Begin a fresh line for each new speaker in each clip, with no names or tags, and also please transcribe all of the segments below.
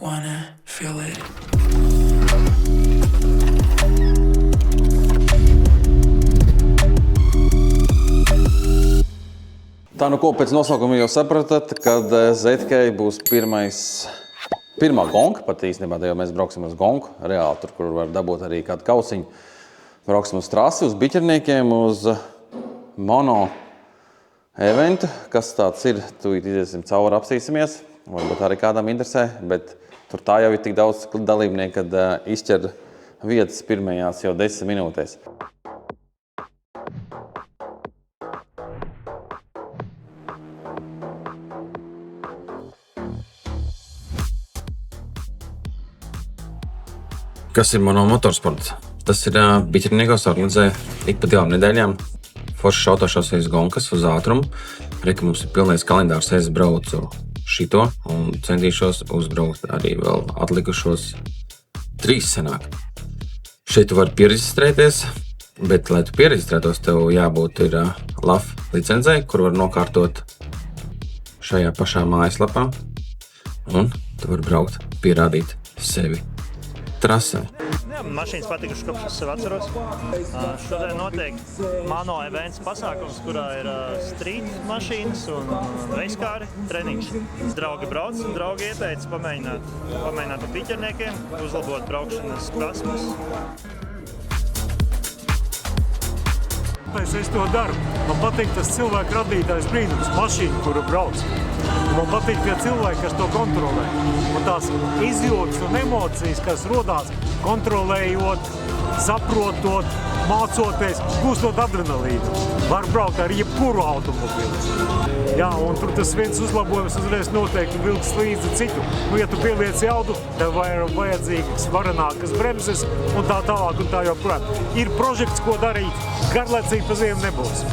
wanna feel it.
Tā nu ko, pēc nosaukuma jau sapratat, kad ZK būs pirmā gonka, pat īstenībā, jau mēs brauksim uz gonku, reāli tur, kur var dabūt arī kādu kausiņu. Brauksim uz trasi, uz biķerniekiem, uz mono eventu, kas tāds ir, tūlīt iziesim cauri, apsīsimies, varbūt arī kādam interesē, bet tur tā jau ir tik daudz dalībnieku, kad izķer vietas pirmajās jau 10 minūtēs. Kas ir mono motorsports? Tas ir biķerniekos organizē ik pa 2 nedēļām foršas autošosejas gonkas uz ātrumu. Reka mums ir pilnais kalendārs, es braucu šito un centīšos uzbraukt arī vēl atlikušos 3 senāk. Šeit tu vari pieregistrēties, bet, lai tu pieregistrētos, tev jābūt ir LAF licencei, kur var nokārtot šajā pašā mājaslapā. Un tu vari braukt, pierādīt sevi trasē.
Jā, mašīnas patikušas, kopš es sev atceros. Šodien notiek mono events pasākums, kurā ir street mašīnas un veiskāri treniņš. Draugi brauc, draugi ieteica pamēģināt pa biķerniekiem, uzlabot braukšanas prasmes.
Es to daru. Man patīk tas cilvēku radītājs brīnums, mašīna, kuru brauc. Man patīk tie cilvēki, kas to kontrolē. Un tās izjūtas un emocijas, kas rodās kontrolējot, saprotot, mācoties, gūstot adrenalīnu. Var braukt ar jebkuru automobili. Jā, un tur tas viens uzlabojums uzreiz noteikti vilks līdzi citu. Nu, ja tu pieliec jaudu, tev vajadzīgas varanākas bremzes un tā tālāk un tā joprojām. Ir projekts, ko darīt. Garlaicīgi pa ziemu nebūs.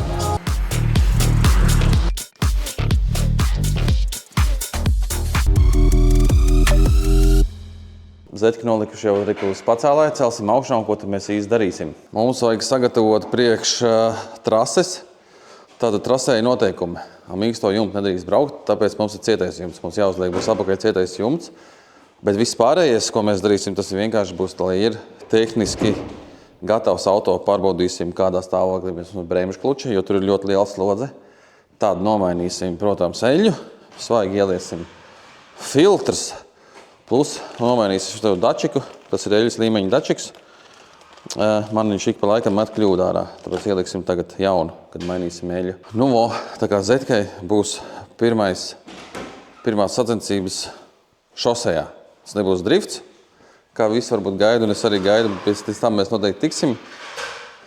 Zetki nolikuši jau uz pacēlē, celsim augšā un ko tad mēs īsti darīsim. Mums vajag sagatavot priekš trases. Tātad trasē ir noteikumi. Mīksto jumtu nedrīkst braukt, tāpēc mums ir cietais jumts. Mums jāuzliek būs apakaļ cietais jumts. Bet viss pārējais, ko mēs darīsim, tas ir vienkārši būs, lai ir tehniski gatavs auto, pārbaudīsim, kādā stāvoklī mēs mums bremžu kluči, jo tur ir ļoti liela slodze. Tādu nomainīsim, protams, eļļu, svaigi ieliesim filtrs, plus nomainīsim šo dačiku, tas ir eļļas līmeņa dačiks. Man viņš ik pa laikam met kļūdu ārā, tāpēc ieliksim tagad jaunu, kad mainīsim eļļu. Nu, tā kā Zetkai būs pirmās sacensības šosejā. Tas nebūs drifts, kā visi varbūt gaida, un es arī gaidu, pēc tam mēs noteikti tiksim,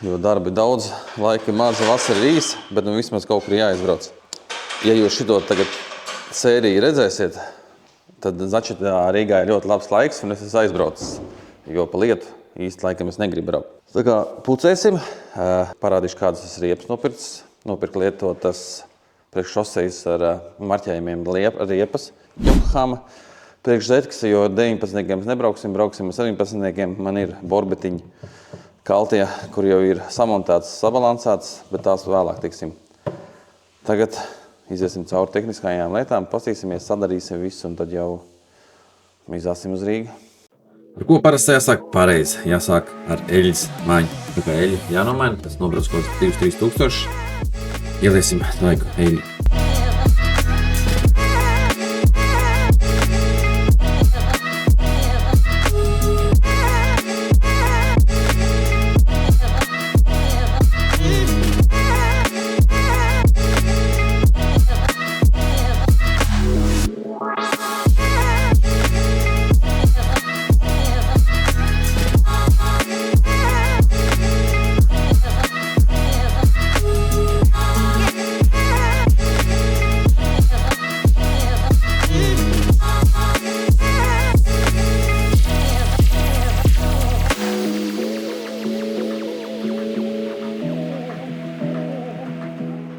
jo darbi daudz, laika maza, vasara ir īsa, bet nu vismaz kaut kur jāizbrauc. Ja jūs šito tagad sēriju redzēsiet, tad Začetā Rīgā ir ļoti labs laiks, un es esmu aizbraucis, jo pa lietu īsti laikam es negribu braukt. Tā kā pulcēsim, parādīšu kādas es riepas nopirku lietotas priekš šosejas ar marķējumiem riepas, Yokohama. Priekš Zetkas, jo 19-niekiem nebrauksim, brauksim ar 17-niekiem. Man ir borbetiņi kaltie, kur jau ir samontēts, sabalansēts, bet tās vēlāk tiksim. Tagad iziesim cauri tehniskajām lietām, pasīsimies, sadarīsim visu un tad jau izāsim uz Rīgu. Ar ko parasti jāsāk pareizi? Jāsāk ar eļļas maiņu. Tā kā eļļa jānomaina, tas nobrauc kaut 2-3 tūkstoši. Ieliesim vajag eļļu.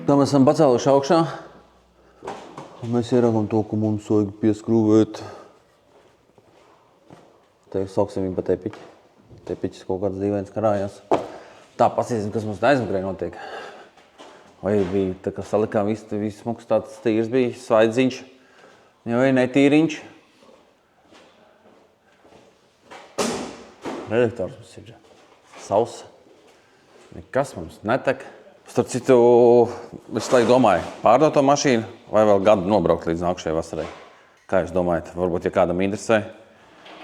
Tā mēs esam pacēluši augšā, un mēs ieraugam to, ka mums vajag pieskrūvēt. Te sauksim viņu pa tepiķi. Tepiķis kaut kāds dīvains karājās. Tā, pasīsim, kas mums aizmukrē notiek. Vai bija tā, ka salikām viss smuks tāds tīrs bija, svaidzīņš, jau ir netīriņš. Redaktors mums ir sauss. Nekas mums netek. Starp citu, es laiku domāju, pārdot to mašīnu vai vēl gadu nobraukt līdz nākušajai vasarai. Kā jūs domājat? Varbūt, ja kādam interesē,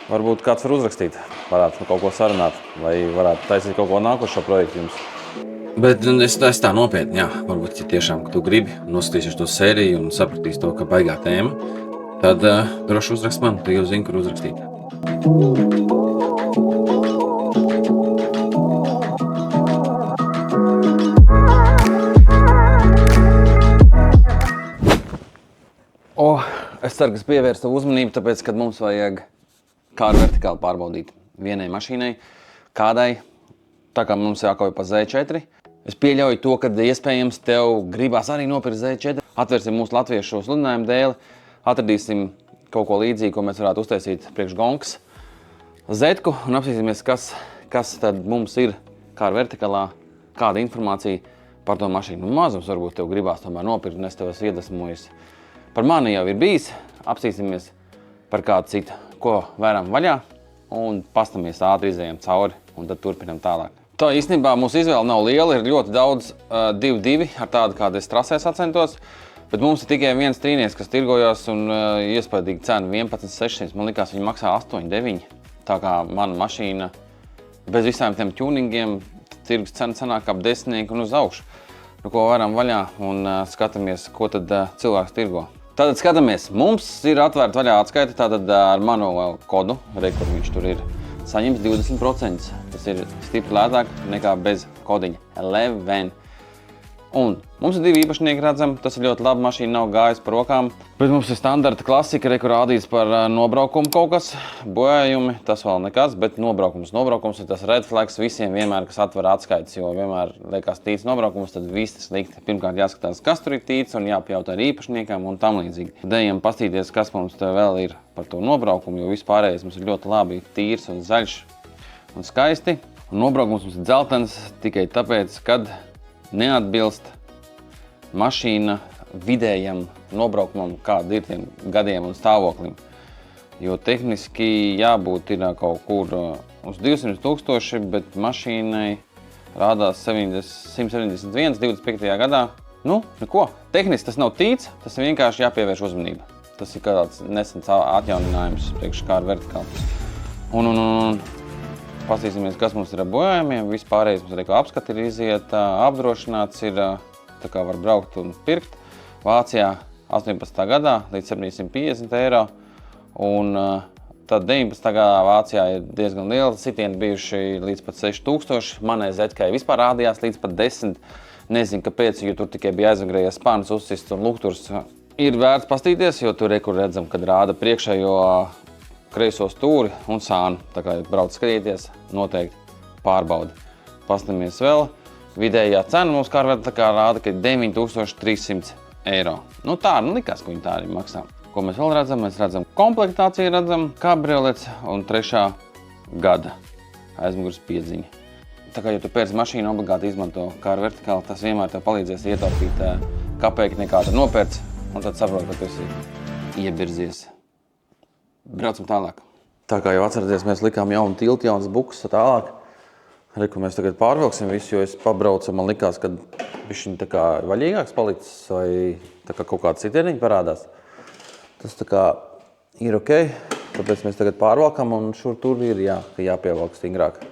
varbūt kāds var uzrakstīt, varētu kaut ko sarunāt vai varētu taisīt kaut ko nākošo projektu jums. Bet es tā nopietni, jā. Varbūt, ja tiešām tu gribi noskatīsies to sēriju un sapratīs to, ka baigā tēma, tad droši uzrakst man, tu jau zini, kur uzrakstīt. Es ceru, ka es pievērstu uzmanību, tāpēc, kad mums vajag kāru vertikāli pārbaudīt vienai mašīnai, kādai, tā kā mums jākauj pa Z4. Es pieļauju to, ka iespējams tev gribās arī nopirkt Z4. Atversim mūsu latviešu sludinājumu dēli, atradīsim kaut ko līdzīgu, ko mēs varētu uztaisīt priekš gonkas Zetku un apsīsimies, kas tad mums ir kāru vertikālā, kāda informācija par to mašīnu. Mazums varbūt tev gribās tomēr nopirkt, un es tev esmu iedvesmojis. Par mani jau ir bijis, apsīsimies par kādu citu, ko vēram vaļā un pastamies ātri izējam cauri un tad turpinam tālāk. Tā īstenībā mūsu izvēle nav liela, ir ļoti daudz 2-2 ar tādu, kādu es trasē sacentos, bet mums ir tikai viens trīnieks, kas tirgojās un iespaidīgi cena 11 600, man likās viņi maksā 8-9, tā kā mana mašīna bez visām tiem tuningiem tirgus cena sanāk ap 10 un uz augšu. Nu, ko varam vaļā un skatāmies, ko tad cilvēks tirgo. Tātad skatāmies, mums ir atvērta vaļā atskaita, tātad ar manu kodu, kur viņš tur ir, saņems 20%. Tas ir stipri lētāk nekā bez kodiņa 11. Un mums ir 2 īpašnieki redzam, tas ir ļoti labi, mašīna nav gājusi par rokām. Bet mums ir standarta klasika, kur rādīts par nobraukumu kaut kas, bojājumi, tas vēl nekas, bet nobraukums ir tas red flags visiem vienmēr, kas atver atskaites, jo vienmēr liekas tīts nobraukums, tad viss tas slikti. Pirmkārt jāskatās, kas tur ir tīts un jāpajautā ar īpašniekam un tam līdzīgi. Tad ejam pastīties, kas mums te vēl ir par to nobraukumu, jo vispārējais mums ir ļoti labi, tīrs un zaļš un skaisti. Un nobraukums mums ir dzeltens tikai tāpēc, kad neatbilst mašīna vidējam nobraukumam, kāda ir tiem gadiem un stāvoklim. Jo tehniski jābūt ir kaut kur uz 200 000, bet mašīnai rādās 171 25. gadā. Nu, neko. Tehniski tas nav tīts, tas vienkārši jāpievērš uzmanība. Tas ir kāds nesens atjauninājums priekš kāru vertikāli. Un pastīsimies, kas mums ir ar bojājumiem. Vispārējais mums arī apskati ir iziet, apdrošināts ir, tā kā var braukt un pirkt. Vācijā 18. gadā līdz 750 eiro. Un tad 19. gadā Vācijā ir diezgan liela sitieni bijuši līdz pat 6000. Manai Zetkai vispār rādījās līdz pat 10. Nezinu, kāpēc, jo tur tikai bija aizvagrējies spārns, uzsists un lukturs. Ir vērts pastīties, jo tur redzam, kad rāda priekšējo kreiso stūri un sānu. Tā kā brauc skatīties, noteikti pārbaudi. Pastamies vēl. Vidējā cena mums kāru vertikāli rāda, ka ir 9300 eiro. Nu tā, likās, ka viņi tā arī maksā. Ko mēs vēl redzam? Mēs redzam komplektāciju, redzam kabriolets un 3. gada aizmugures piedziņa. Tā kā, ja tu pēc mašīnu obligāti izmanto kāru vertikāli, tas vienmēr tev palīdzēs ietaupīt kapeiku nekā tu nopērc un tad saprot, ka tu esi iebirzies. Braucam tālāk. Tā kā jau atceraties, mēs likām jaunu tiltu, jaunas bukas tālāk. Reku mēs tagad pārvilksim visu, jo es pabraucu, man likās, ka bišķiņ tā kā vaļīgāks palicis vai tā kā kaut kāda citieniņa parādās. Tas tā kā ir ok, tāpēc mēs tagad pārvalkam un šur tur ir jāpievalk stingrāk.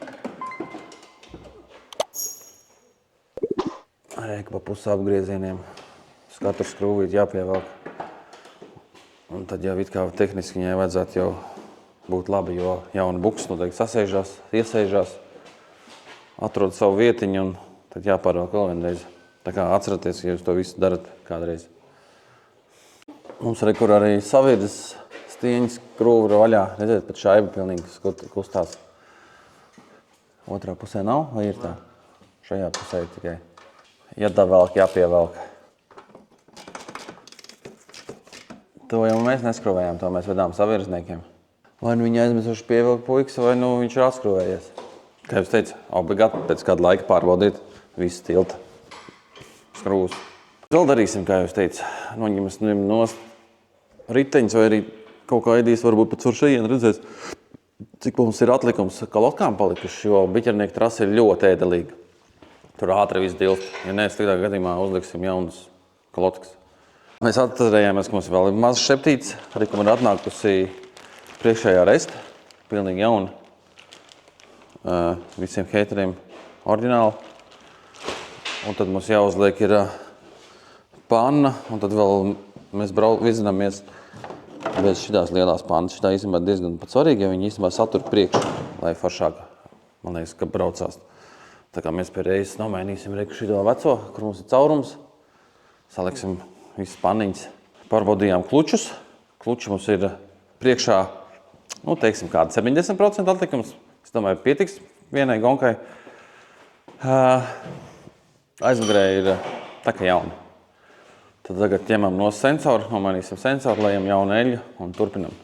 Reku pa pusi apgriezieniem, katru skrūvīt jāpievalk. Un tad jau it kā tehniski viņai vajadzētu jau būt labi, jo jauna buks noteikti sasēžās, iesēžās, atrod savu vietiņu un tad jāpārvalk vēl vienreiz. Tā kā atceraties, ja jūs to visu darat kādreiz. Mums rekur arī savirdes stieņas krūvra vaļā. Redziet, pat šaiba pilnīgi kustās. Otrā pusē nav, vai ir tā? Šajā pusē tikai. Ja tā velk, jāpievelk. To jau mēs neskrūvējām, to mēs vedām savirzniekiem. Vai nu viņi aizmirsuši pievilkt puikas, vai nu viņš ir atskrūvējies. Kā jūs teicu, obligāti pēc kāda laika pārbaudīt visu tilta skrūvus. Vēl darīsim, kā jūs teicu, noņemsim nost riteņus vai arī kaut kā ēdīs, varbūt pat sur šajien redzēs. cik mums ir atlikums kalotkām palikuši, jo biķernieku trasa ir ļoti ēdelīga. Tur ātri viss dilst. Ja nē, sliktā gadījumā uzliksim jaunus kalotkas. Mēs atcerējāmies, ka mums vēl ir mazs šeptīts, arī, ka man ir atnākusi priekšējā resta, pilnīgi jauna. Visiem heiteriem oriģināli. Un tad mums jāuzliek ir panna, un tad vēl mēs vizinamies bez šitās lielās pannas. Šitā īstenībā diezgan pat svarīgi, ja viņi īstenībā satur priekšu, lai foršāk, man liekas, ka braucās. Tā kā mēs pie reizes nomainīsim šito veco, kur mums ir caurums, saliksim visas panniņas. Pārbaudījām klučus. Kluči mums ir priekšā, teiksim, kāda 70% atlikums. Es domāju, pietiks vienai gonkai. Aizmugurē ir tā kā jauna. Tad tagad ņemam no sensoru, nomainīsim sensoru, lejam jaunu eļļu un turpinam.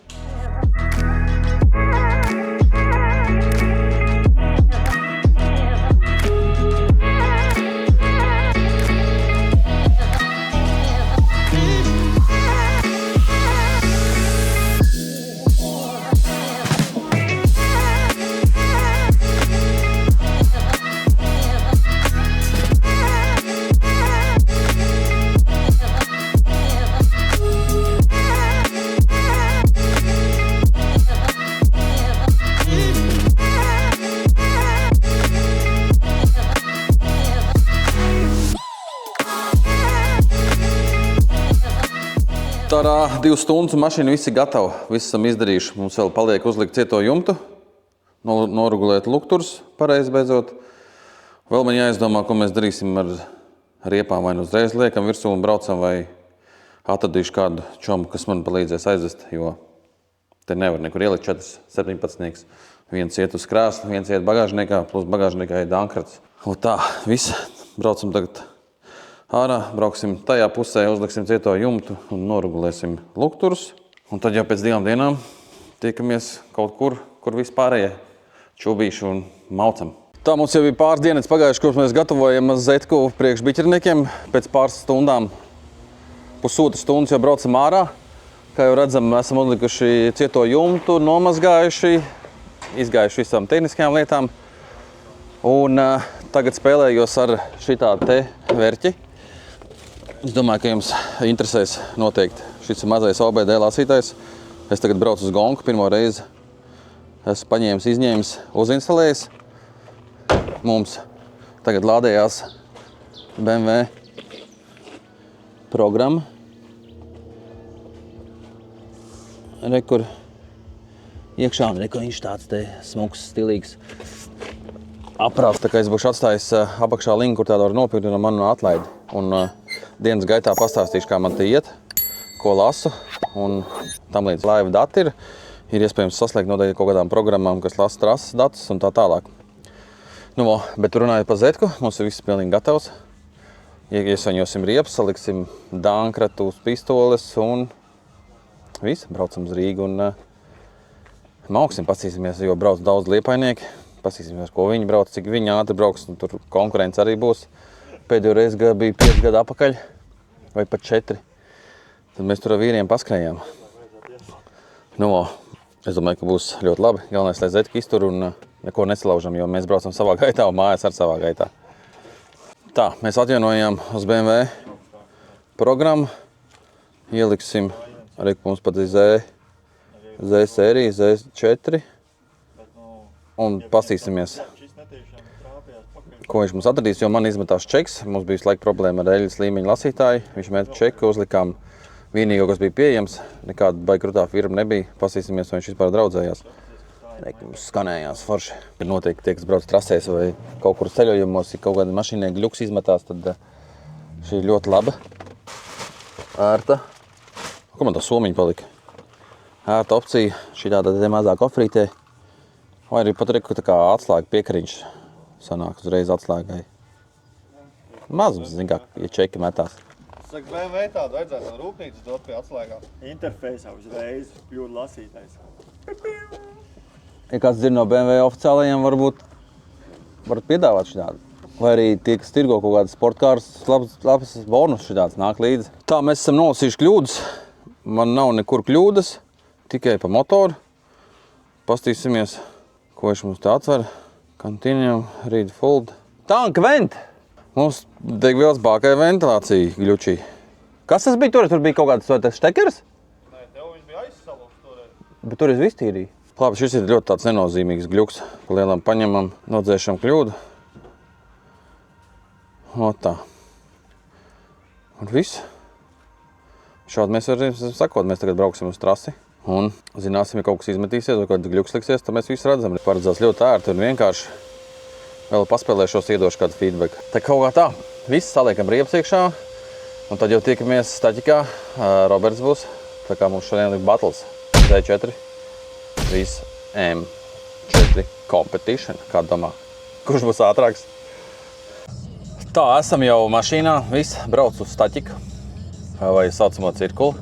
Tā 2 stundas un mašīna viss ir gatava. Viss esam izdarījuši. Mums vēl paliek uzlikt cieto jumtu, norugulēt lukturs pareizi beidzot. Vēl man jāizdomā, ko mēs darīsim ar riepām. Vai nu uzreiz liekam virsū un braucam, vai atradīšu kādu čomu, kas man palīdzēs aizvest, jo te nevar nekur ielikt 4-17. Viens iet uz krēslu, viens iet bagāžniekā, plus bagāžniekā ir dankrats. Un tā, viss. Braucam tagad ārā, brauksim tajā pusē, uzliksim cieto jumtu un norugulēsim lukturus. Un tad jau pēc 2 dienām tiekamies kaut kur, kur vispārējie čubīši un maucam. Tā mums jau bija pāris dienas pagājuši, kurš mēs gatavojam zetku priekš biķerniekiem. Pēc pāris stundām, pusotras stundas jau braucam ārā. Kā jau redzam, esam uzlikuši cieto jumtu, nomazgājuši, izgājuši visām tehniskajām lietām. Un tagad spēlējos ar šitā te verķi. Es domāju, ka jums interesēs noteikti. Šis ir mazais OBD lasītājs. Es tagad braucu uz gonku. Pirmo reizi esmu paņēmis, izņēmis, uzinstalējis. Mums tagad lādējās BMW programma. Rekur iekšā un rekur viņš tāds te smuks, stilīgs aprāts. Tā kā es būšu atstājis apakšā linku, kur tādu var nopirkt un man atlaidi. Un dienas gaitā pastāstīšu, kā man te iet, ko lasu un tam līdz laiva dati ir iespējams saslēgt noteikti kaut kādām programmām, kas lasa trases datus un tā tālāk. Bet runājot par zetku, mums ir viss pilnīgi gatavs. Iesaņosim riepas, saliksim dankratu uz pistoles un viss, braucam uz Rīgu un mauksim, pasīsimies, jo brauc daudz liepainieki. Pasīsimies, ko viņi brauc, cik viņi ātri brauks, un tur konkurence arī būs. Pēdējo reizi bija 5 gadu apakaļ, vai pat 4. Tad mēs tur ar vīriem paskrējām. Es domāju, ka būs ļoti labi. Galvenais, lai zetka iztur un neko nesalaužam, jo mēs braucam savā gaitā un mājās ar savā gaitā. Tā, mēs atjaunojām uz BMW programmu. Ieliksim arī mums pat Z sērija, Z4. Un pasīsimies, ko viņš mums atradīs, jo man izmetās čeks. Mums bija visu laiku problēma ar eļļas līmeņa lasītāju. Viņš met čeku, uzlikām vienīgo, kas bija pieejams. Nekāda baigi krutā firma nebija. Pasīsimies, vai viņš vispār draudzējās. Mums skanējās forši. Ir noteikti tie, kas brauc trasēs vai kaut kur ceļojumos, ja kaut kāda mašīnē gļuks izmetās, tad šī ir ļoti laba. Ērta. Ko man tā somiņa palika? Ērta opcija. Šī tāda mazā kofrītē. Vai arī pat reku tā kā atslēga piekariņš sanāk uzreiz atslēgai. Mazums, zin kā, ja čeki metās.
Saka, BMW tādu vajadzētu no rūpnīcas dot pie atslēgām.
Interfeisā uzreiz kļūt lasītājs.
Ja kāds dzird no BMW oficiālajiem, varat piedāvāt šitādu. Vai arī tie, kas tirgo kaut kādas sportkāras, labs bonus šitāds nāk līdzi. Tā, mēs esam nolasījuši kļūdas. Man nav nekur kļūdas, tikai pa motoru. pastīsimies, ko viņš mums te atver. Continue, read, fold. Tank vent! Mums degvielas bākai ventilācija gļučī. Kas tas bija tur? Tur bija kaut kāds štekers?
Nē, tev viņš bija aizsalums toreiz.
Bet tur es viss tīrīju. Labi, šis ir ļoti tāds nenozīmīgs gļuks. Pa lielam paņemam, nodzēšam kļūdu. O tā. Un viss. Šādi mēs varam sakot, mēs tagad brauksim uz trasi. Un zināsim, ja kaut kas izmetīsies vai kāds gļuks liksies, tad mēs visu redzam. Paredzēts ļoti ērti un vienkārši. Vēl paspēlēšos, iedošu kādu feedback. Tā kaut kā tā. Viss saliekam riepas iekšā. Un tad jau tiekamies staķikā. Roberts būs. Tā kā mums šodien ir battles. D4. 3 M4 competition, kā domā. Kurš būs ātrāks? Tā, esam jau mašīnā, viss brauc uz staķiku, vai saucamo cirkuli.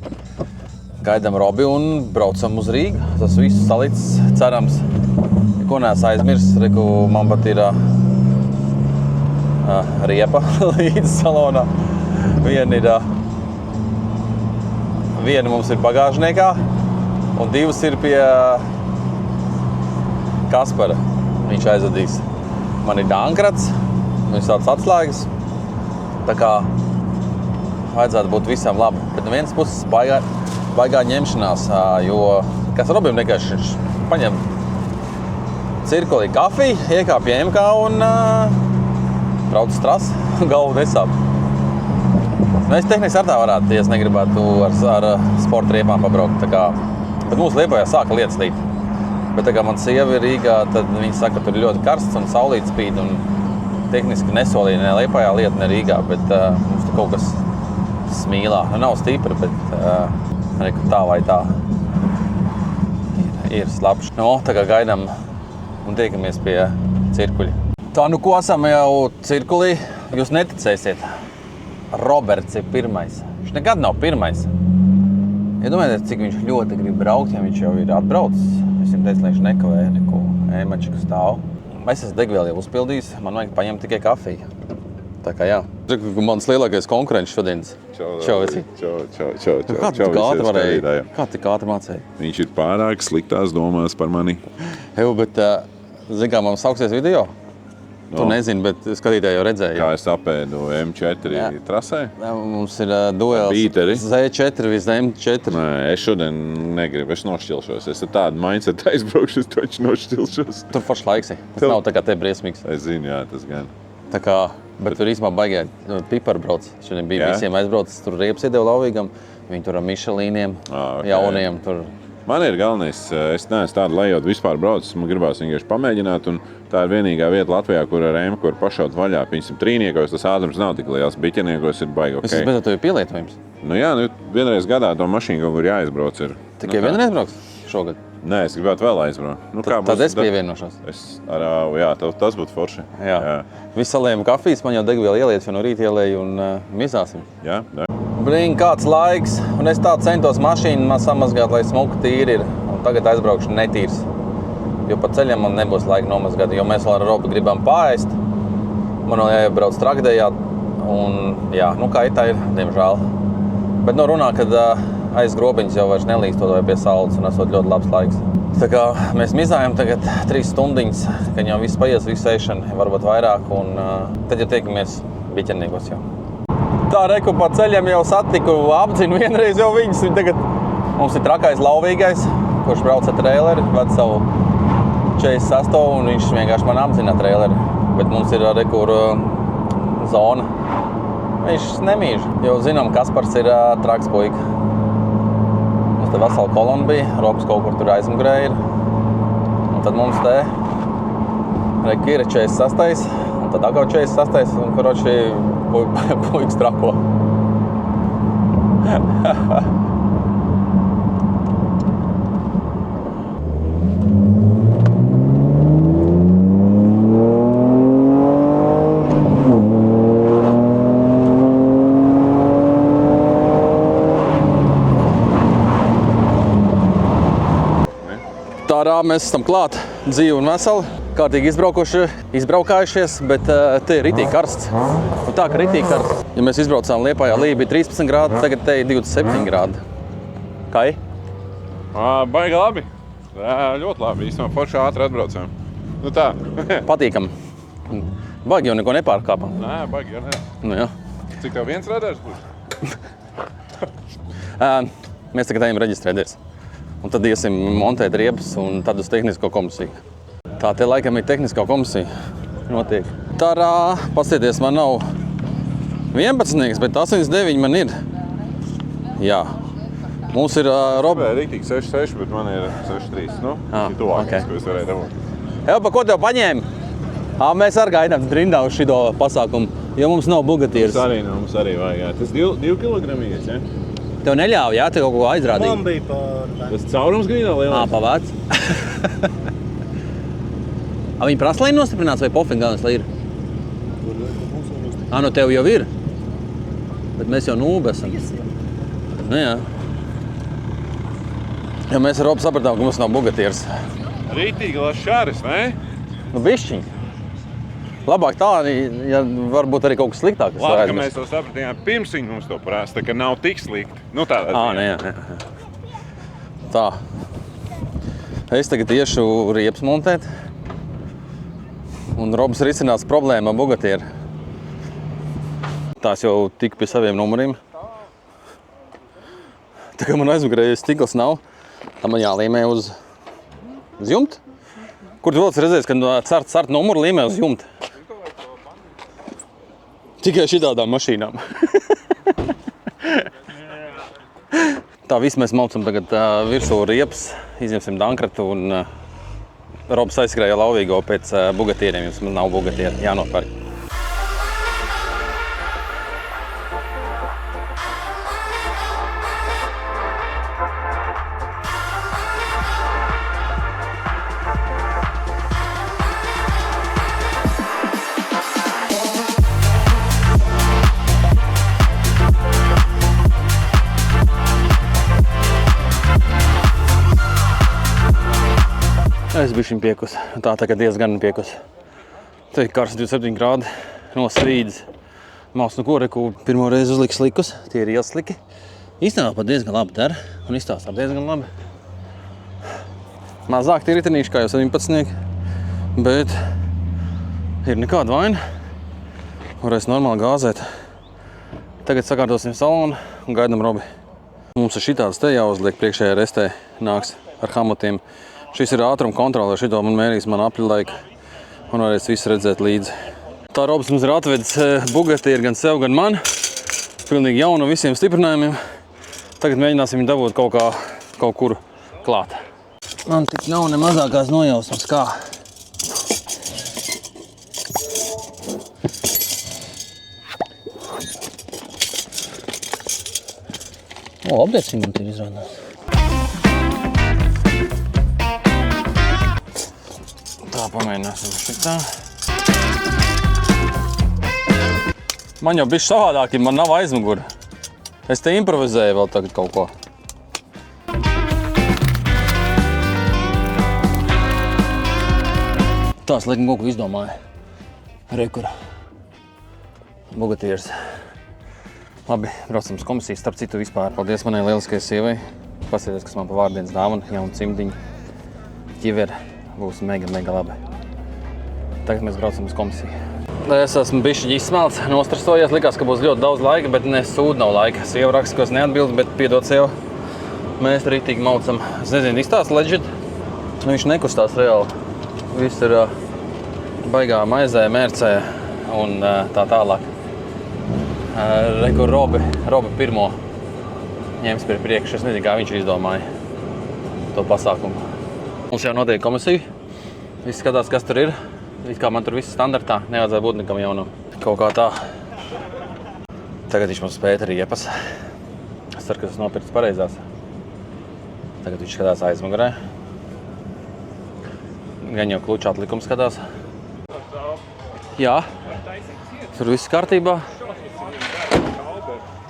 Gaidām Robi un braucam uz Rīgu. Tas viss salicis, cerams. Ko neesmu aizmirsis, reku man pat ir riepa līdz salonā. Viena mums ir bagāžniekā. Un 2 ir pie Kaspara. Viņš aizvadīs. Man ir dankrats, viņš tāds atslēgas. Tā kā vajadzētu būt visam labi. Bet no vienas puses baigā ņemšanās, jo kas Robim vienkārši paņem cirkulī kafiju, iekāp pie MK un brauc uz trasi, galvu nesāp. Mēs tehniski ar tā varētu, ja es negribētu ar sporta riepām pabraukt. Tā kā bet mūsu Liepājā sāka lietas līt. Bet tā kā man sieva ir Rīgā, tad viņi saka, ka tur ir ļoti karsts un saulīt spīd. Un tehniski nesolīja ne Liepājā lieta, ne Rīgā. Bet mums tur kaut kas smīlā. Nav stipri, bet tā vai tā ir slapši. No, tā kā gaidām un tiekamies pie cirkuļa. Tā, nu ko esam jau cirkulī. Jūs neticēsiet. Roberts ir pirmais. Viņš nekad nav pirmais. Iedomājieties, cik viņš ļoti grib braukt, ja viņš jau ir atbraucis. Es viņam teicu, lai viņš nekavē neko ēmačiku stāv. Es esmu degvielu jau uzpildījis, man vajag paņemt tikai kafiju. Tā kā jā. Mans lielākais konkurents šodienas. Čau, esi.
Čau.
Kā tu tik ātri varēji? Kā tik ātri mācēji?
Viņš ir pārāk sliktās domās par mani.
Bet, zini kā, man sauksies video? Tu nezini, bet skatītāji jau redzēja.
Kā es apēdu M4 trasē?
Mums ir duels Z4 viz M4.
Nē, es šodien negribu, es nošķilšos. Es ar tādu mindset aizbraukšu, es taču nošķilšos.
Tur forši laiksi. Tas nav tā kā te briesmīgs.
Es zinu, jā, tas gan.
Tā kā, bet tur īstenībā baigē piparu brauc. Šodien bija visiem aizbraucis, tur riepas iedeva lauvīgam. Viņi tur ar Michelīniem, jauniem tur.
Man ir galvenais, es neesmu tādu lejot vispār braucis, man gribās vienkārši pamēģināt, un tā ir vienīgā vieta Latvijā, kur ar M-ku var pašaut vaļā. Piemēram, trīniekos tas ātrums nav tik liels, biķeniekos ir baigi ok.
Bet tev ir pielietojums?
Nu jā, vienreiz gadā to mašīnu kaut kur jāizbrauc ir.
Tikai vienreiz brauks šogad?
Nē, es gribētu vēl aizbraukt.
Tad es pievienošos.
Jā, tas būtu forši.
Jā. Viss salējam kafijas, man jau degvielu ieliec, jo no rīta ielēju un mizāsim.
Jā.
Blīn, kāds laiks, un es tā centos mašīnu samazgāt, lai smuka tīri ir. Un tagad aizbraukšu netīrs, jo pa ceļam man nebūs laika nomazgāt, jo mēs vēl ar Robu gribam paēst. Man vēl jāiebrauc Trakdejā, un jā, nu kā tā ir, diemžēl. Bet no runā, kad aiz grobiņas jau vairs nelīst to vai pie saules, un esot ļoti labs laiks. Tā kā mēs mizājam tagad 3 stundiņas, kad jau viss paies, visu ēšana, varbūt vairāk, un tad jau tiekamies biķerniekos jau. Tā reku pa ceļam jau satiku, apdzinu vienreiz jau viņus. Tagad mums ir trakais lauvīgais, kurš brauc ar traileri, ved savu 46, un viņš vienkārši man apdzina traileri. Bet mums ir rekur zona. Viņš nemīž, jo zinām, Kaspars ir traks puika. Mums te vesela kolona bija, Robs kaut kur tur aizmugurē ir. Un tad mums te reku ir 46, un tad atkal 46, un karoči puikas trako. Tā mēs esam klāt, dzīvi un veseli. Kārtīgi izbraukājušies, bet te ir ritīgi karsts. Un tā, ka ritīgi karsts. Ja mēs izbraucām Liepājā, Līja bija 13 grādi, tagad te ir 27 grādi. Kai?
Baigi labi.
Jā, ļoti labi. Īstenībā forši ātri atbraucām. Nu tā.
Patīkam. Baigi jau neko nepārkāpam.
Nē, baigi, jā.
Nu, jā.
Cik tev viens radars būs?
Mēs tagad ejam reģistrēties. Un tad iesim montēt riebas un tad uz tehnisko komisiju. Tā te laikam ir tehniskā komisija. Notiek. Tarā, pasieties, man nav 11, bet 89 man ir. Jā. Mums ir Robi.
Rītīgi 6-6, bet man ir 6-3. Nu, ir tuvākais, ko es varēju dabūt.
Elpa, ko tev paņēma? Mēs arī gaidām rindā uz šito pasākumu, jo mums nav bugatīras.
Mums arī vajag, jā. Tas 2 kilogramīgs, jā?
Tev neļauj, jā? Tev kaut ko aizrādīt?
Man bija par...
Tas caurums grīdā lielais?
Pavāc. Viņi prasa, lai nostiprināts vai pofin galvenais, lai ir? Nu tev jau ir. Bet mēs jau nūbi esam. Nu jā. Ja mēs ar Robu sapratām, ka mums nav bugatīras.
Rītīgi lašāris, ne?
Nu bišķiņ. Labāk tā, ja varbūt arī kaut kas sliktāks.
Labi, ka mēs to sapratījām pirms viņi mums to prasa, tā ka nav tik slikti. Nu tādā ziņā.
Jā. Tā. Es tagad iešu riepas montēt. Un Robs risinās problēmu ar bugatieru. Tās jau tik pie saviem numuriem. Tā kā man aizmugurējies stikls nav, tā man jālīmē uz jumta. Kur tu vēl redzēsi, kad cart numuru līmē uz jumta? Tikai šitādām mašīnām. Tā viss mēs maucam tagad virsū riepas, izņemsim dankratu un Robs aizskrēja lauvīgo pēc bugatieriem, jums nav bugatieri, jānopērk. Es bišķiņ piekus. Tā tagad diezgan piekus. Te ir karsts 27 grādi no strīdes. Maus no koreku pirmo reizi uzliks slikus. Tie ir ielas sliki. Īstenībā pat diezgan labi dara un izstāstā diezgan labi. Mazāk tie ritenīši kā jau 17, bet ir nekāda vaina. Varēs normāli gāzēt. Tagad sakārtosim salonu un gaidam Robi. Mums ir šitāds te jāuzliek priekšējā restē nāks ar hamatiem. Šis ir ātruma kontrole, šito man mērīs man apļu laika un varēs visu redzēt līdzi. Tā Robs mums ir atvedis bugatieru gan sev, gan man. Pilnīgi jaunu visiem stiprinājumiem. Tagad mēģināsim viņu dabūt kaut kur klāt. Man tik nav ne mazākās nojausmas kā. Apdēcīgi man te izrādās. Tā, pamēģināsim šitā. Man jau bišķi savādāk, ja man nav aizmugura. Es te improvizēju vēl tagad kaut ko. Tās laikam kaut ko izdomāja. Rekur. Bugatieris. Labi, braucam uz komisiju. Starp citu vispār. Paldies manai lieliskajai sievai. Pasieties, kas man pa vārdienas dāvana. Jauna cimdiņa. Ķiveri. Būs mega labi. Tagad mēs braucam uz komisiju. Es esmu bišķiņi izsmelts, nostresojies. Likās, ka būs ļoti daudz laika, bet ne sūd nav laika. Sieva raksta, ka es neatbildu, bet piedod sieva. Mēs rītīgi maucam. Es nezinu, izstāst legit. Viņš nekustās reāli. Viss ir baigā maizē, mērcē un tā tālāk. Rekur Robi pirmo ņems pie priekšu. Es nezinu, kā viņš izdomāja to pasākumu. Mums jau notiek komisija. Viss skatās, kas tur ir. It kā man tur viss standartā. Nevajadzēja būt nekam jaunam. Kaut kā tā. Tagad viņš mums pēta riepas. Es ceru, ka tas nopirkts pareizās. Tagad viņš skatās aizmugurē. Gan jau kluča atlikums skatās. Jā. Tur viss kārtībā.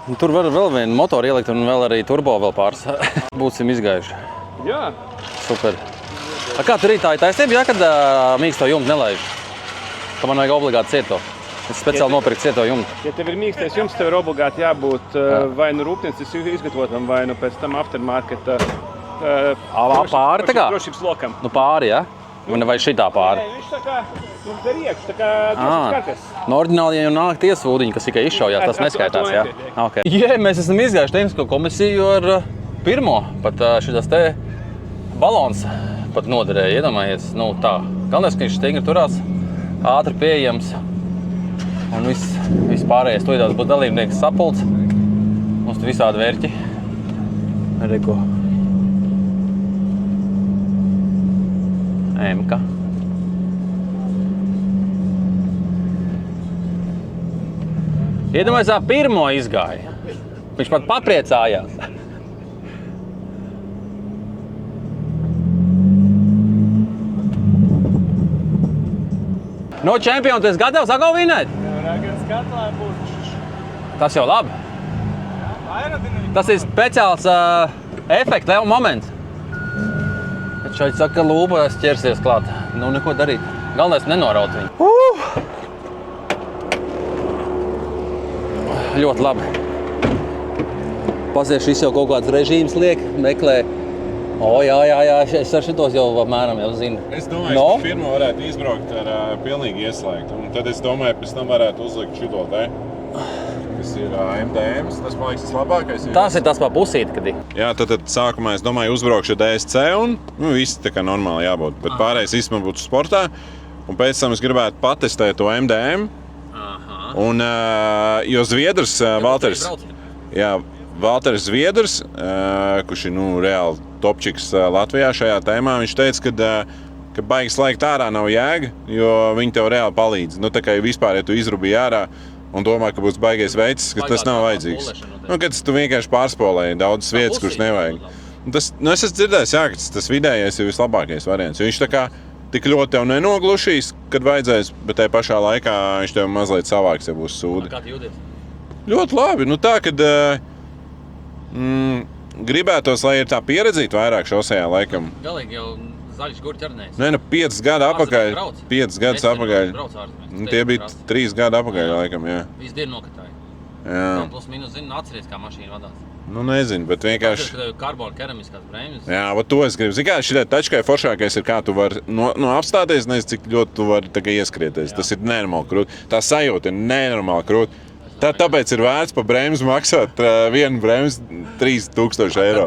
Un tur var vēl vienu motoru ielikt un vēl arī turbo vēl pāris. Būsim izgājuši.
Jā.
Super. Kā tur ir tā taisnība, kad mīksto jumtu nelaiž? Ka man vajag obligāti cieto. Es speciāli nopirku cieto jumtu.
Ja tev ir mīkstais jumts, tev ir obligāti jābūt vai nu rūpnieciski izgatavotam, vai nu pēc tam aftermarket Pāri tā kā?
Drošības lokam.
Nu pāri, ja? Vai šitā pāri?
Nē, viņš tā kā riekš, tā kā drošības kartes.
No oriģināli, ja jau nāk tiesūdiņi, kas tikai izšaujās, tas neskaitās, jā? Okay. Jā, mēs esam izgājuši tehnisko komisiju ar pirmo, pat šitas te balons pat noderēja, iedomājies, nu tā. Galvenais, ka viņš stingri turās, ātri pieejams un viss pārējais. Tūlītās būs dalībnieks sapulcs, mums tur visādi vērķi. Reku. Emka. Iedomājies, pirmo izgāja. Viņš pat papriecājās. No čempionu, tu esi gatavs atkal vinēt? Tas jau labi. Tas ir speciāls efekts, tev moments. Bet šeit saka, ka lūpas ķersies klāt. Nu, neko darīt. Galvenais nenoraut viņu. Ļoti labi. Pasies, šis jau kaut kāds režīms liek, meklē. Jā, es ar šitos jau apmēram jau zinu.
Es domāju, ka pirmo varētu izbraukt ar pilnīgi ieslēgtu. Un tad es domāju, pēc tam varētu uzlikt šito te. Tas ir MDMs, tas man liekas tas labākais.
Tas ir tas pa pusīti, kad ir.
Jā, tad sākumā es domāju uzbraukšu DSC un viss tā kā normāli jābūt. Bet pārējais īstenībā būtu sportā. Un pēc tam es gribētu patestēt to MDM. Un, jo Zviedrs, Valters Zviedrs, kurš ir reāli topčiks Latvijā šajā tēmā, viņš teica, ka baigi slēgt ārā nav jēga, jo viņi tev reāli palīdz. Nu, tā kā vispār, ja tu izrubīji ārā un domā, ka būs baigais veids, ka tas nav vajadzīgs. Nu, kad tu vienkārši pārspolēji daudzas vietas, kuras nevajag. Tas, es esmu dzirdējis, jā, ka tas vidējais ir vislabākais variants. Viņš tā kā tik ļoti tev nenoglušīs, kad vajadzēs, bet tajā pašā laikā viņš tev mazliet savāks, ja būs sūdi.
Kā tu jūties?
Ļoti labi. Nu tā, kad gribētos, lai ir tā pieredzīta vairāk šosejā laikam.
Galīgi jau zaļš gurķi ar neesi.
Nē, 5 gadu apakaļ. 5 gadus apakaļ. Tie bija 3 gadu apakaļ laikam, jā.
Visu dienu nokatāji.
Jā.
Plus minus zinu, atceries, kā mašīna vadās.
Nu, nezinu, bet vienkārši...
Tev ir karbona keramiskās brēmes.
Jā, to es gribu. Zini kā, šitai tačkai foršākais ir, kā tu vari apstāties, nezinu, cik ļoti tu vari tagad ieskrieties. Jā. Tas ir nenormāli krūti. Tā sajūta ir nenormāli krūti. Tāpēc ir vērts pa brēmes maksāt vienu brēmes 3000 eiro.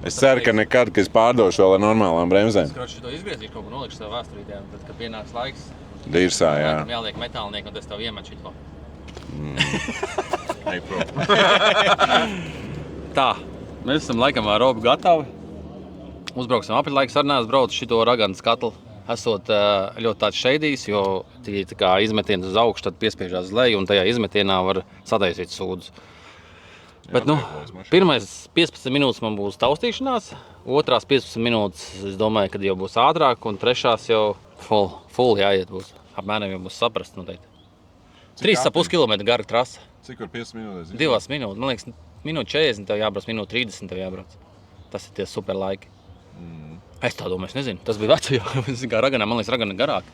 Es ceru, ka nekad, kad es pārdošu vēl ar normālām bremzēm.
Es kroči to izgriezīšu, kaut ko nolikšu tev vēsturītē, un tad, kad pienāks laiks,
Dirsā, jā.
Jāliek metālnieki, un tas tev iemet šito. Tā, mēs esam laikam ar Robu gatavi. Uzbrauksim apritlaika sarunās, brauc šito raganas katlu. Esot ļoti tāds šeidījis, jo tie tā kā izmetiens uz augšu, tad piespiežās uz leju, un tajā izmetienā var sataisīt sūdus. Bet, pirmais 15 minūtes man būs taustīšanās, otrās 15 minūtes, es domāju, kad jau būs ātrāk, un trešās jau full jāiet būs. Apmēram jau būs saprast noteikti. 3,5 km gara trasa.
Cik var 5 minūtes?
2 minūtes. Man liekas, minūte 40 tev jābrauc, minūte 30 tev jābrauc. Tas ir tie super laiki. Es tā domāju, es nezinu. Tas bija vecajā. Kā raganā, man liekas, ragana garāk.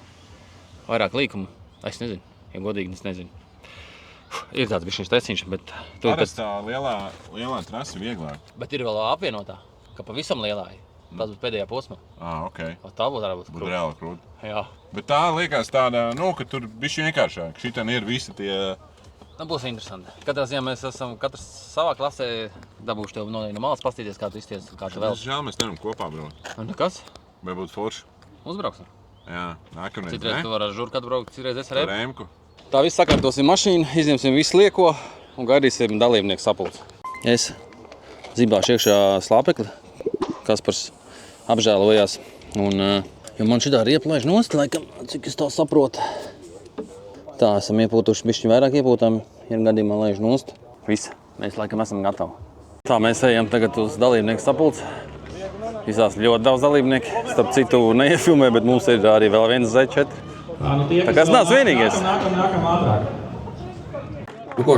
Vairāk līkumu. Es nezinu. Ja godīgi, es nezinu. Ir tāds bišķiņš teciņš, bet...
Parasti tā lielā trasa ir vieglāk.
Bet ir vēl apvienotā, ka pavisam lielā ir. Tas būs pēdējā posmā.
Okay.
Tā būtu krūti.
Būtu reāli krūti.
Jā.
Bet tā liekas tāda, ka tur bišķi vienkāršāk. Šitan ir visi tie...
Būs interesanti. Katrā ziņā mēs esam katrs savā klasē. Dabūšu tev no malas pastīties, kā tu izties, kā tu vēl.
Žēl, mēs nevaram kopā braukt.
Nekas?
Vai būtu forši?
Uzbrauksim.
Jā, nākamreiz,
Citreiz tu var ar žurkatu braukt, citreiz es ar
Remku.
Tā viss sakārtosim mašīnu, izņemsim visu lieko un gaidīsim dalībnieku sapulci. Es zibāšu iekšā slāpekli. Kaspars apžēlojās. Jo man šitā riepa laiž nost, laikam, cik es tā saprotu. Tā, esam iepūtuši bišķiņ vairāk iepūtām, ir gadījumā laiž nost. Viss, mēs laikam esam gatavi. Tā, mēs ejam tagad uz dalībnieku sapulci. Visās ļoti daudz dalībnieku. Starp citu neiefilmē, bet mums ir arī vēl viens Z4. Tā kā es nāc vienīgais.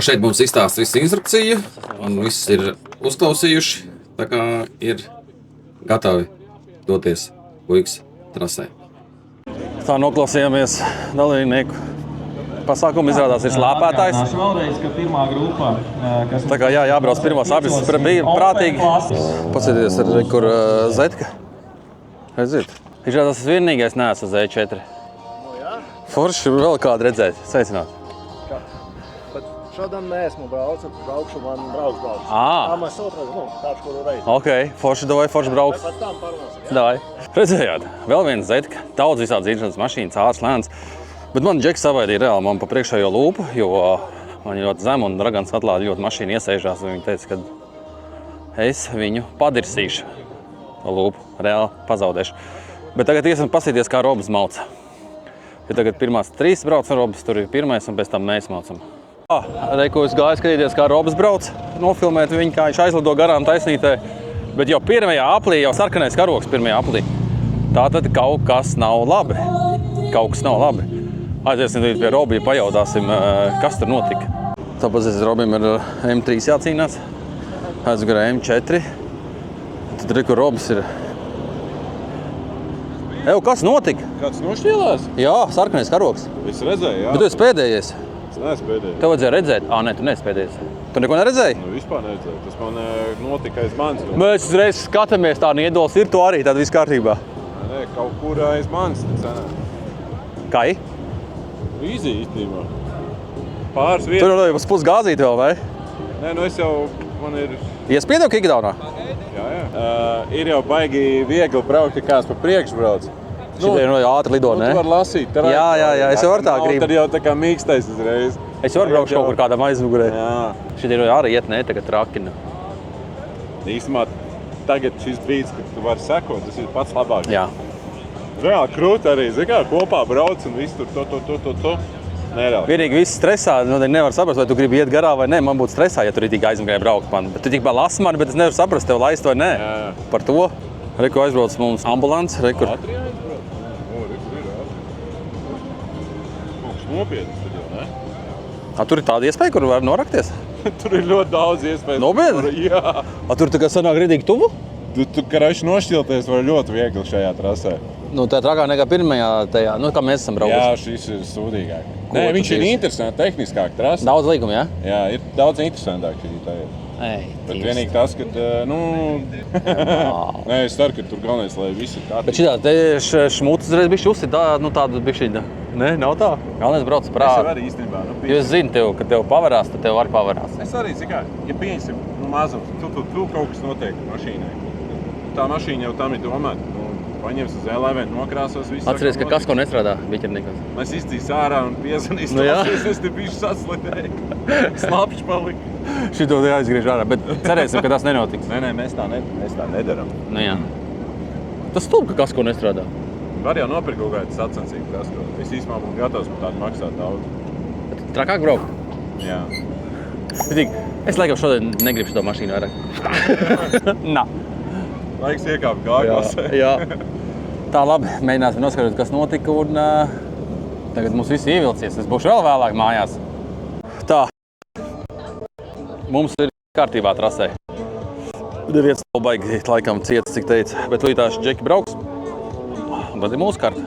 Šeit mums izstāst visu instrukciju, un viss ir uzklausījuši. Tā kā ir gatavi doties puikas trasē. Tā noklausījāmies dalībnieku pasākumu izrādās ir slāpētājs.
Vēlreiz, ka pirmā grupa, kas
Tā kā jābrauc pirmās abas, bija prātīgi. Pasēties, kur Zetka. Redziet, izrādās es vienīgais neesmu uz E4. Forši vēl kādu redzēt, sveicināt.
Bet šodien neesmu braukšu, man brauks.
Ā,
Mēs otrais, kāds kuru reizi.
ok, forši davai, forši brauks.
Pēc tam parunāsim, jā?
Davai. Redzējāt, vēl viens Zetka, daudz visādi dzīšanas mašīnas, ātrs, lēns. Bet man Džeks savaidīja reāli man pa priekšējo lūpu, jo man ļoti zem un Dragans atlādi ļoti mašīna iesēžās. Viņa teica, ka es viņu padirsīšu lūpu, reāli pazaudēšu. Bet tagad iesim pasīties, kā Robs mauca. Ja tagad pirmās 3 brauc un Robs, tur ir pirmais un pēc tam mēs maucam. Reiku es gāju skatīties, kā Robs brauc, nofilmēt viņu, kā viņš aizlido garām taisnītē. Bet jau pirmajā aplī, jau sarkanais karoks pirmajā aplī. Tātad kaut kas nav labi. Kaut kas nav labi. Aiziesim pie Robija, pajautāsim, kas tur notika. Tāpēc es Robim ar M3 jācīnās. Aizgāju ar M4. Tad reku Robs ir. Kas notika?
Kāds nošķīlās?
Jā, sarkanais karoks.
Es redzēju, jā.
Bet tu esi pēdējais.
Es neesmu pēdējais.
Tev vajadzēja redzēt. Nē, tu neesi pēdējais. Tu neko neredzēji?
Nu, vispār neredzēju. Tas man notika aiz manis.
Mēs uzreiz skatāmies, tā iedols ir, tu arī tad viss kārtībā.
Nē, kaut kur aiz manis.
Kai?
Īzī īstenībā. Pāris vietas.
Tur jau pus gāzīt vēl, vai?
Nē, nu es jau, man ir...
Iespiedu kickdownā?
Jā. Ir jau baigi viegli braukt, ja kāds pa priekšu brauc.
Šitie jau ātri lido, ne?
Tu var lasīt.
Jā, es jau var tā gribu.
Tad jau tā kā mīkstais uzreiz.
Es varu braukšu kaut kur kādam aizmugurē.
Jā.
Šitie jau arī iet, ne? Tagad trakina.
Īstenībā tagad šis brīdis, kad tu vari sekot, tas ir pats labākais.
Jā.
Reāli krūti arī, kā kopā brauc un viss tur to. Nereāli.
Vienīgi viss stresā, nevar saprast, vai tu gribi iet garā vai nē. Man būtu stresā, ja tur ir tik aizmugurē braukt man. Bet tu tik vēl lasi mani, bet es nevaru saprast, tev laist vai nē.
Jā.
Par to. Reku aizbrauc mums ambulants. Reku.
Ātri aizbrauc? Reku ir ātri. Kaut kas nopietnas tad jau, ne?
Tur ir tāda iespēja, kur var norakties?
Tur ir ļoti daudz iespēju.
Nopietni?
Jā.
Tur tā kā sanāk redīgi tuvu?
Tu karaiši nošķilties var ļoti viegli šajā trasē.
Tā trakā nekā pirmajā tajā, kā mēs esam braukuši.
Jā, šis ir sūdīgāk.
Ko
Nē,
tu
viņš ir
tieši?
interesants, tehniskāk trasa.
Daudz līguma, jā?
Jā, ir daudz interesantāk šī tā ir. Bet vienīgi tas, ka, Nē, es ceru, ka tur galvenais, lai viss ir kārtībā.
Bet šitā te šmutas reiz bišķi uzsit, tādu bišķiņa. Nē, nav tā. Galvenais brauc
Es
prātu.
arī īstenībā.
Jo es zinu, ka tev pavarās, tad tev arī pavarās.
Es arī, ja pieņemsim, mazums, tu kaut kas notiek mašīnai. Tā mašīna jau tam ir domāta. Paņems uz L11, nokrāsos visu.
Atceries, ka kasko nestrādā biķerniekos.
Mēs izdzīs ārā un piezvanīs
Nu jā.
es te bišķi saslidēju. Slapšs palika.
Šito te aizgriež ārā, bet cerēsim, ka tas nenotiks.
Nē, mēs tā nedaram.
Nu jā. Tas stulbi, ka kasko nestrādā.
Var jau nopirkt kaut kādu sacensību kasko. Es īstenībā būtu gatavs par tādu maksāt daudz.
Bet trakāk braukt.
Jā.
Es laikam šodien negribu šito mašīnu vairāk. Nā.
Laiks iekāpt gājās.
Jā. Tā labi, mēģināsim noskaidrot, kas notika un tagad mums visi ievilcies. Es būšu vēl vēlāk mājās. Tā. Mums ir kārtībā trasē. Neviens nav baigi laikam ciets, cik teica, bet līdz Džeki brauks. Un tad ir mūsu karta.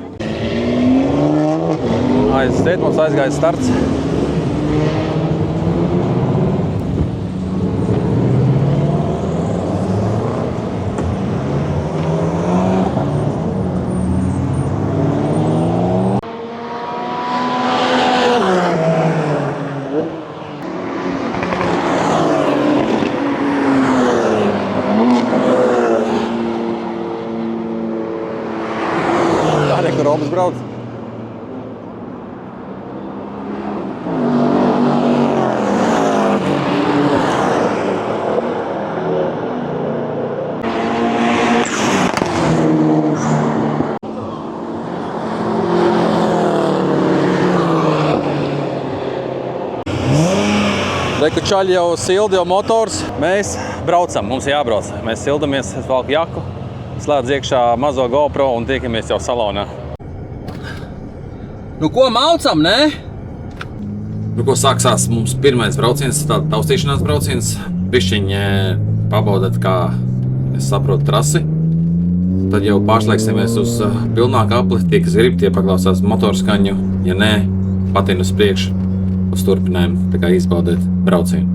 Aiziet, mums aizgāja starts. Kur Robs brauc. Reku čaļi jau sildi, jau motors. Mēs braucam, mums jābrauc. Mēs sildamies, es valku jaku, slēdz iekšā mazo GoPro un tiekamies jau salonā. Nu ko, maucam, ne? Nu ko, sāksās mums pirmais brauciens, tāda taustīšanās brauciens. Bišķiņi pabaudat, kā es saprotu trasi. Tad jau pārslēgsimies uz pilnāku apli. Tie, kas grib, tie paklausās motorskaņu. Ja nē, patinu uz priekšu, uz turpinājumu, tā kā izbaudēt braucienu.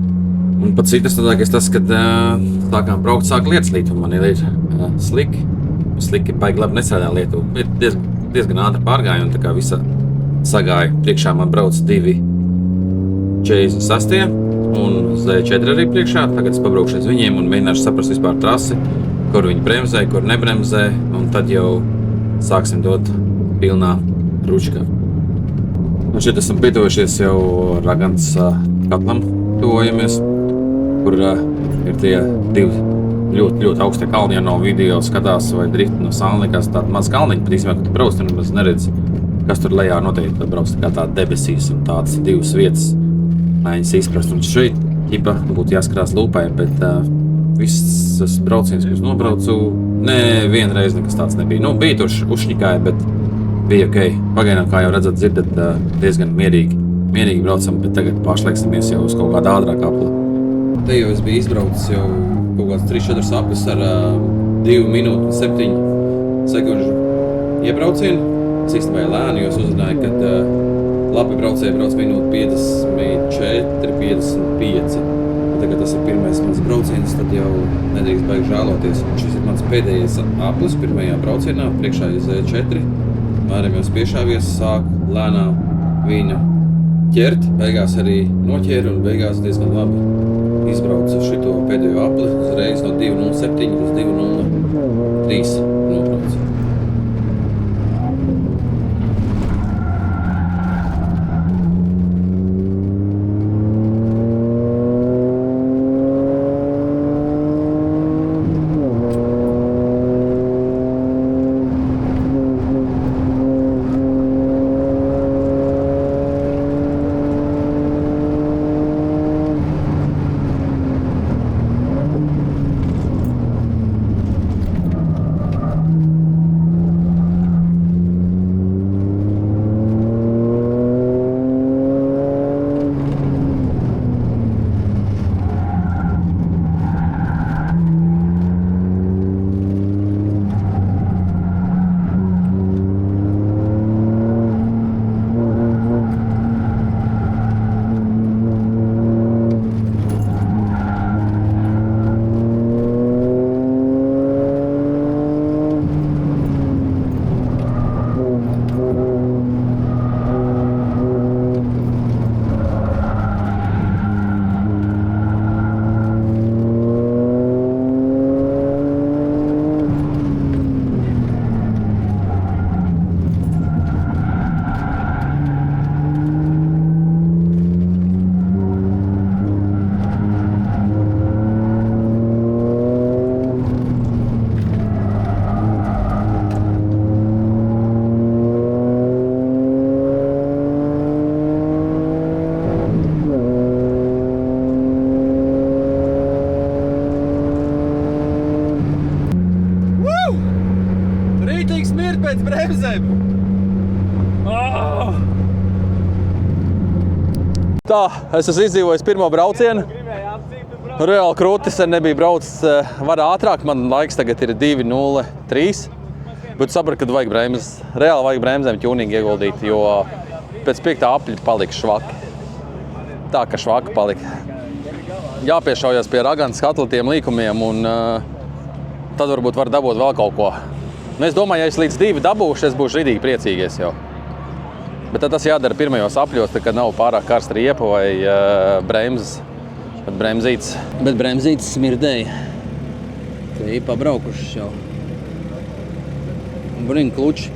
Un pats interesantākais tas, kad sākām braukt, sāk lietas līt, un man ir sliki. Sliki baigi labi nestrādā lietu. Ir diezgan ātri pārgāja, un tā kā visa sagāja. Priekšā man brauc 2.46 un Z4 arī priekšā. Tagad es pabraukšu aiz viņiem un mēģināšu saprast vispār trasi, kur viņi bremzē, kur nebremzē, un tad jau sāksim dot pilnā ručkā. Un šeit esam pietuvojušies jau Ragans katlam, tuvojamies, kur ir tie divi ļoti augstie kalni, ja no video skatās vai drift no Salnikās, tāda maz kalniņa, pat īstenībā, kad tu brauc, tur nemaz neredz, kas tur lejā noteikti, tad brauc tā kā tāda debesīs un tādas divas vietas, lai viņas izprast. Un šeit ķipa būtu jāskarās lūpai, bet visas brauciens, kuras nobraucu, vienreiz nekas tāds nebija. Nu, bija tur uzšņikāja, bet bija ok. Pagaidām, kā jau redzat, dzirdat, diezgan mierīgi braucam, bet tagad pašlaiksimies jau uz kaut kādu ātrāku apli. Te jau es biju izbraucis jau kaut kāds 3-4 aplis ar 2 minūtu un 7 sekundžu iebraucienu. Es īstenībā lēni, jo es uzrunāju, kad labi braucēji brauc minūtu 54, 55. Tagad tas ir pirmais mans brauciens, tad jau nedrīkst baigi žēloties. Šis ir mans pēdējais aplis pirmajā braucienā, priekšā ir Z4. Mēram jau spiešāvies, sāk lēnām viņu ķert, beigās arī noķēra un beigās diezgan labi izbraucu šito pēdējo apli, uzreiz no 2.07 uz 2.03 nobraucu. Pēc bremzēm! Tā, es esmu izdzīvojis pirmo braucienu. Reāli krūti, sen nebija braucis var ātrāk. Man laiks tagad ir 2.03. Bet sapratu, kad vajag bremzes. Reāli vajag bremzēm ķūnīgi ieguldīt, jo pēc 5. apļa palika švaki. Tā, ka švaki palika. Jāpiešaujas pie Raganas katlatiem līkumiem un tad varbūt var dabūt vēl kaut ko. Es domāju, ja es līdz 2 dabūšu, es būšu ridīgi priecīgies jau. Bet tad tas jādara pirmajos apļos, tā, kad nav pārāk karsta riepa vai bremzes. Bet bremzītes smirdēja. Tie ir pabraukušas jau. Brīn, kluči.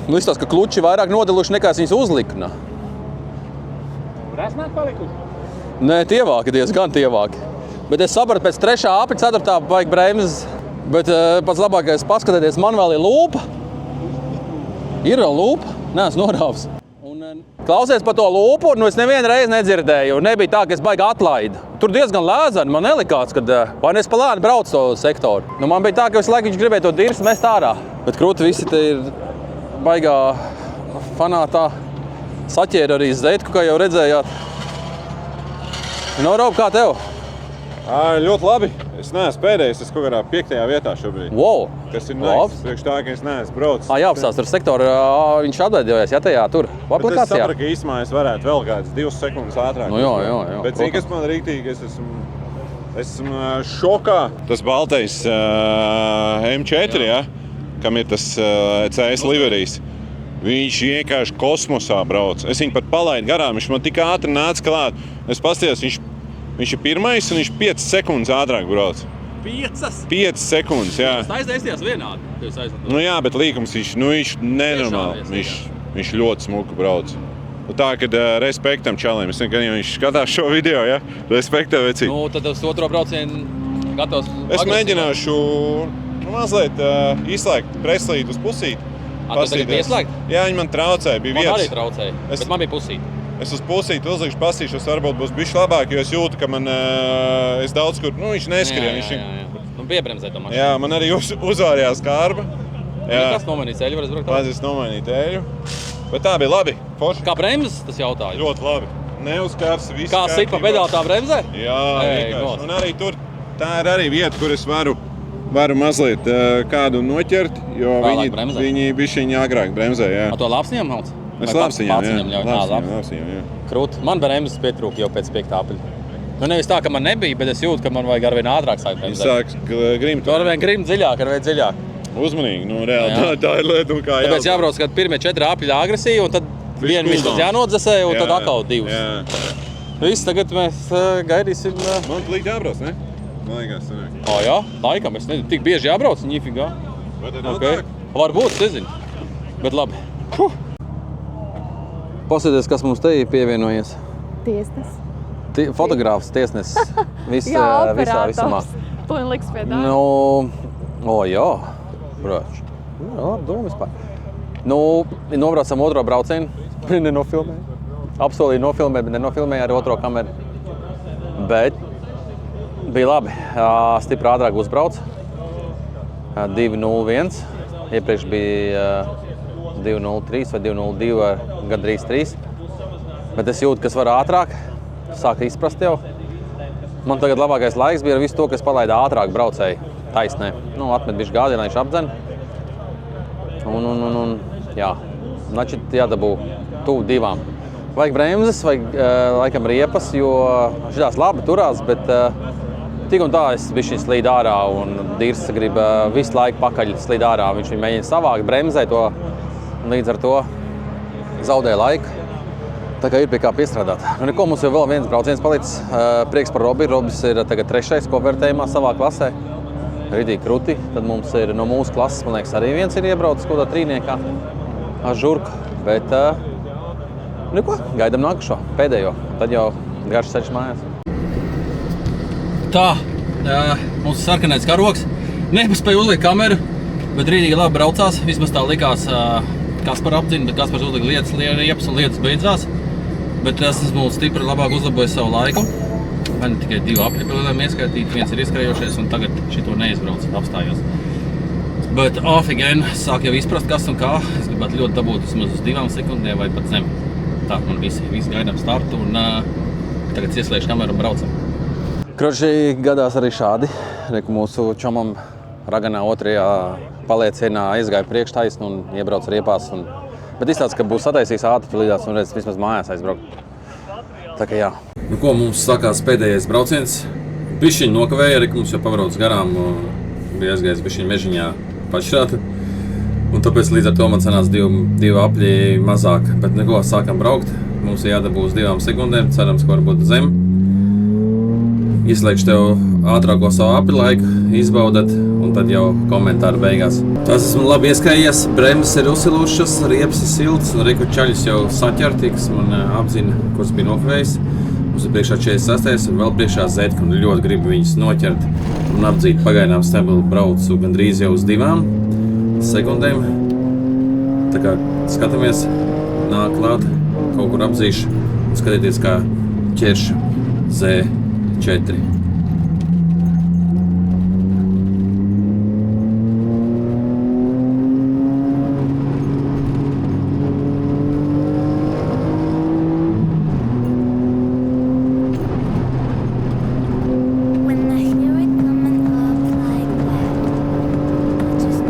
Nu, izstāst, ka kluči vairāk nodeluši nekā es viņus uzliku.
Rasnāk palikuši?
Nē, tievāki, diezgan tievāki. Bet es sapratu, pēc 3. apļa 4. vajag bremzes. Bet pats labākais paskatieties, man vēl ir lūpa. Ir vēl lūpa, neesmu norāvis. Klausies par to lūpu, nu es nevienu reizi nedzirdēju. Nebija tā, ka es baigi atlaidi. Tur diezgan lēzani, man nelikās, kad vai es pa lēni braucu to sektoru. Nu, man bija tā, ka visu laiku viņš gribēja to dirs mest ārā. Bet krūti visi te ir baigā fanātā. Saķēra arī zetku, kā jau redzējāt. No, Rob, kā tev?
Ļoti labi. Es neesmu pēdējais, es kaut kādā 5. vietā šobrīd.
Wow,
Tas ir
Labs.
nice. Priekš tā, ka es neesmu braucis.
Jāapstās tur sektoru, viņš atveidojās, jā, tajā tur,
Bet es
aplikācijā.
sapratu, ka īsumā es varētu vēl kādas 2 sekundes ātrāk.
Nu jā,
Bet cik es man rīktīgi, es esmu šokā. Tas baltais M4, ja, kam ir tas CS liverijs, viņš vienkārši kosmosā brauc. Es viņu pat palaidu garām, viņš man tik ātri nāca klāt. Es paskatījos, viņš ir pirmais un viņš 5 sekundes ātrāk brauc. 5 sekundes, jā.
Tas aizdeisties vienādi.
Nu jā, bet līkums viņš nenormāli. Viņš ļoti smuku brauc. Tā, kad respektam čaliem. Es nekad, ja viņš skatās šo video, ja? Respektē vecīt.
Nu, tad uz otro braucienu gatavs.
Es mēģināšu mazliet izslēgt preslīt uz pusīt.
Tu tagad pieslēgt?
Jā, viņi man traucēja, bija
Man arī
vietas.
traucēja, bet man bija pusīt.
Es uz pusīti uzlikšu, pasīšos, varbūt būs bišķi labāk, jo es jūtu, ka man, es daudz kur, viņš neskrien.
Jā. Nu, piebremzē to mašīnu.
Jā, man arī uzvārījās kārba.
Kas nomainīja ceļu, var izbraukt?
Vajadzēs nomainīt eļu. Bet tā bija labi. Forši.
Kā bremzes, tas jautāju?
Ļoti labi. Neuzkārs, viss
Kā sit pa pedāli tā bremzē?
Jā,
Ei,
vienkārši.
gods.
Un arī tur, tā ir arī vieta, kur es varu mazliet kādu noķert, jo
Vēlāk bremzē.
viņi bišķiņi agrāk bremzē, jā.
A to lapsņiem mauc?
Es lapsiņām,
ļauj.
lapsiņām, jā.
Krūt. Man bremzes pietrūka jau pēc 5. apļa. Nu, nevis tā, ka man nebija, bet es jūtu, ka man vajag arvien ātrāk sākt
Viņi
bremzēt.
sāks grimt.
Tu arvien grimt dziļāk, arvien dziļāk.
Uzmanīgi, nu reāli,
Jā.
tā ir lieta, un kā
Tāpēc jābrauc, kad pirmie 4 apļi agresīvi, un tad vienu
cooldown.
vismaz jānodzesē, un tad atkal 2.
Jā.
Viss, tagad mēs gaidīsim.
Man plīt jābrauc, ne? Man liekas, sanāk.
Jā, laikam, es nezinu, tik bieži jābrauc, ņifigā.
Vai tad nav
Okay.
tā?
Varbūt, es nezinu. Bet labi. Pasieties, kas mums te ir pievienojies.
Tiesnes.
Fotogrāfs, tiesnesis.
Jā,
Visumā.
operators. To viņš liks pie darba.
Nu, jā, brāč. Jā, doma vispār. Nu, nobraucam otro braucienu. Nenofilmēju. Apsolīju nofilmēt, bet nenofilmēju ar otro kameru. Bet bija labi. Stipri ātrāk uzbrauc. 2.01. Iepriekš bija 2.03 vai 2.02 ar gandrīz 3. Bet es jūtu, ka es varu ātrāk. Sāka izprast jau. Man tagad labākais laiks bija ar visu to, kas palaida ātrāk braucēju taisnē. Nu, atmet bišķi gādienu, viņš apdzen. Un jā, načit jādabū tuvu 2. Vajag bremzes, vajag laikam riepas, jo šitās labi turās, bet tik un tā es bišķiņ slīd ārā un Dirsa grib visu laiku pakaļ slīd ārā. Viņš viņu mēģina savākt, bremzē to un līdz ar to zaudē laiku. Tā kā ir pie kā piestrādāt. Nu, neko, mums jau vēl viens brauciens palicis. Prieks par Robi. Robis ir tagad 3. ko vērtējumā savā klasē. Ridīgi kruti. Tad mums ir no mūsu klases, man liekas, arī viens ir iebraucis kaut kādā trīniekā ar žurku. Bet neko, gaidam nākušo, pēdējo. Tad jau garš ceļš mājās. Tā, mums ir sarkanais karogs. Nepaspēju uzlikt kameru, bet rītīgi labi braucās. Vismaz tā likās Kaspar apdzina, bet Kaspars uzlika lietas un lietas beidzās. Bet es esmu stipri labāk uzlabojis savu laiku. Man tikai 2 apļi pilnēm ieskaitīt, viens ir izskrējošies un tagad šito neizbrauc, apstājos. Bet ofigen, sāk jau izprast, kas un kā. Es gribētu ļoti dabūt vismaz uz 2 sekundēm vai pat zem. Tā, man visi gaidām startu un tagad ieslēgšu kameru un braucam. Kroči gadās arī šādi. Reku mūsu čomam Raganā 2. paliecienā aizgāja priekštaisni un iebrauc riepās. Bet izstāsts, ka būs sataisījis ātri līdzās un redz vismaz mājās aizbraukt. Tā kā jā. Nu ko, mums sākās pēdējais brauciens. Bišķiņ nokavēja, Reku mums jau pabrauc garām. Bija aizgājis bišķiņ mežiņā pašrāta. Un tāpēc līdz ar to man sanās 2 apļi mazāk. Bet neko, sākam braukt. Mums ir jādabū uz 2 sekundēm. Cerams, ka varbūt zem. Izslēgšu tev ātrāko savu apļu laiku, izbaudat, un tad jau komentāri beigās. Tas esmu labi ieskrējies, bremzes ir uzsilūšas, riepas ir silts, un reku čaļus jau saķertīgs, man apzina, kurš bija nokavējis. Mums ir priekšā 46. un vēl priekšā Zetka, un ļoti gribu viņus noķert un apdzīt. Pagaidām stabili braucu gandrīz jau uz 2 sekundēm. Tā kā skatāmies, nāk klāt, kaut kur apzīšu, un skatieties, kā ķeršu Z4.
When I hear it coming up like that, I just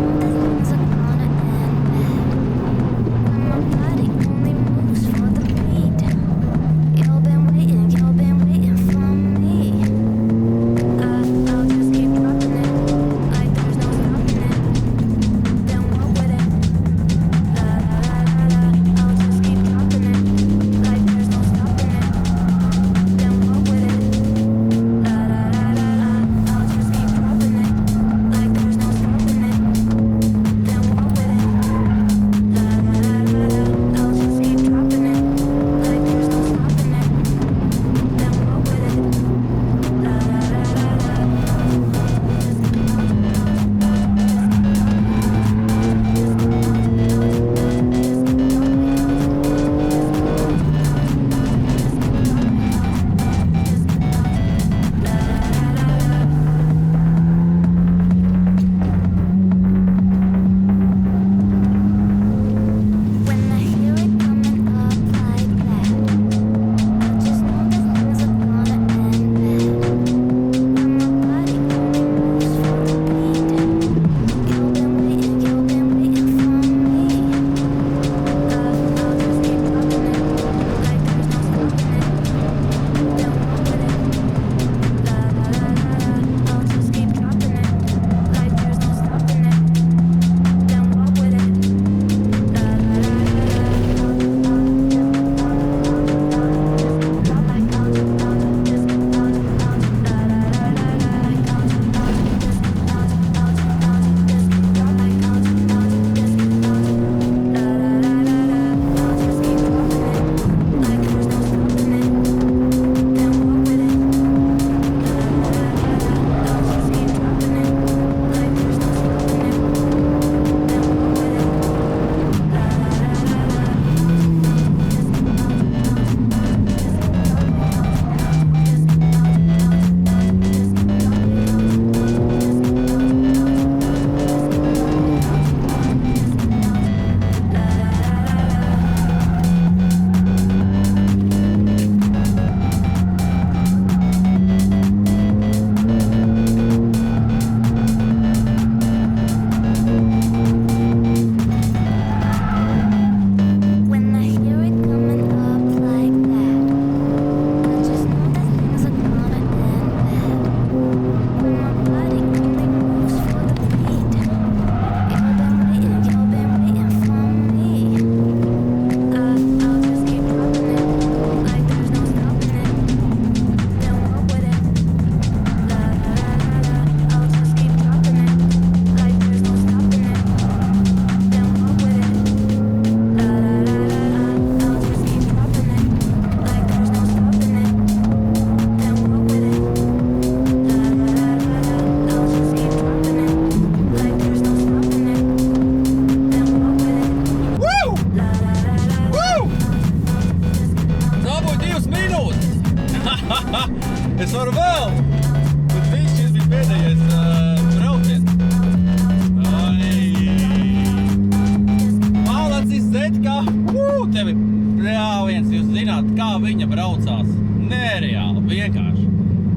kā viņa braucās. Nereāli, vienkārši.